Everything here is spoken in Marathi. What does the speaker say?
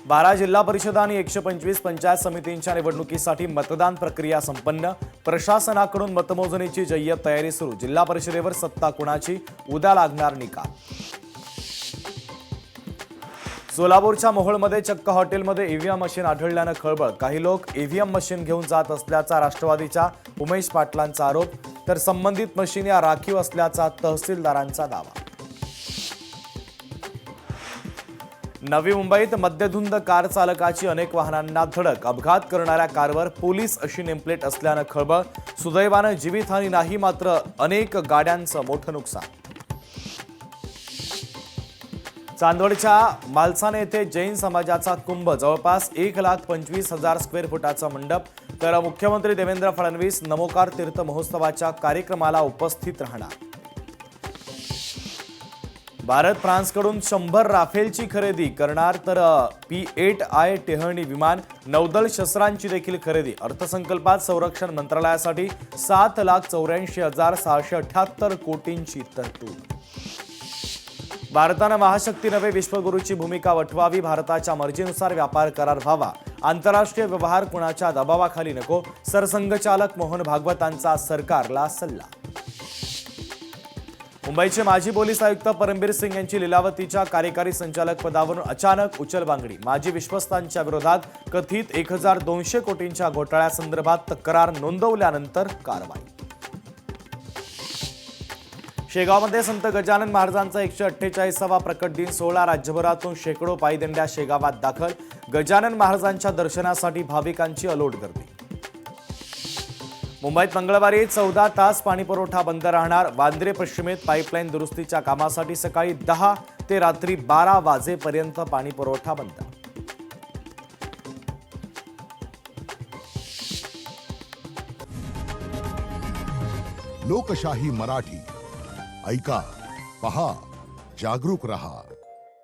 12 जिल्हा परिषद आणि 125 पंचायत समितींच्या निवडणुकीसाठी मतदान प्रक्रिया संपन्न। प्रशासनाकडून मतमोजणीची जय्यत तयारी सुरू। जिल्हा परिषदेवर सत्ता कुणाची, उद्या लागणार निकाल। सोलापूरच्या मोहोळमध्ये चक्क हॉटेलमध्ये ईव्हीएम मशीन आढळल्यानं खळबळ। काही लोक ईव्हीएम मशीन घेऊन जात असल्याचा राष्ट्रवादीच्या उमेश पाटलांचा आरोप, तर संबंधित मशीन या राखीव असल्याचा तहसीलदारांचा दावा। नवी मुंबईत मद्यधुंद कार चालकाची अनेक वाहनांना धडक। अपघात करणाऱ्या कारवर पोलीस अशी नेमप्लेट असल्यानं खळबळ। सुदैवानं जीवितहानी नाही, मात्र अनेक गाड्यांचं मोठं नुकसान। चांदवडच्या मालसाने येथे जैन समाजाचा कुंभ। जवळपास 1,25,000 स्क्वेअर फुटाचा मंडप। तर मुख्यमंत्री देवेंद्र फडणवीस नमोकार तीर्थ महोत्सवाच्या कार्यक्रमाला उपस्थित राहणार। भारत फ्रान्सकडून 100 राफेलची खरेदी करणार, तर P-8I टेहळणी विमान, नौदल शस्त्रांची देखील खरेदी। अर्थसंकल्पात संरक्षण मंत्रालयासाठी 7,84,678 कोटींची तरतूद। भारतानं महाशक्ती नव्हे विश्वगुरूची भूमिका वठवावी। भारताच्या मर्जीनुसार व्यापार करार व्हावा। आंतरराष्ट्रीय व्यवहार कुणाच्या दबावाखाली नको। सरसंघचालक मोहन भागवतांचा सरकारला सल्ला। मुंबईचे माजी पोलीस आयुक्त परमबीर सिंग यांची लीलावतीच्या कार्यकारी संचालक पदावरून अचानक उचलबांगडी। माजी विश्वस्तांच्या विरोधात कथित 1,200 कोटींच्या घोटाळ्यासंदर्भात तक्रार नोंदवल्यानंतर कारवाई। शेगावमध्ये संत गजानन महाराजांचा 148वा प्रकट दिन सोहळा। राज्यभरातून शेकडो पायीदिंड्या शेगावात दाखल। गजानन महाराजांच्या दर्शनासाठी भाविकांची अलोट गर्दी। मुंबईत मंगळवारी 14 तास पाणीपुरवठा बंद राहणार। वांद्रे पश्चिमेत पाईपलाईन दुरुस्तीच्या कामासाठी सकाळी 10 ते रात्री 12 वाजेपर्यंत पाणीपुरवठा बंद। लोकशाही मराठी ऐका, पहा, जागरूक रहा।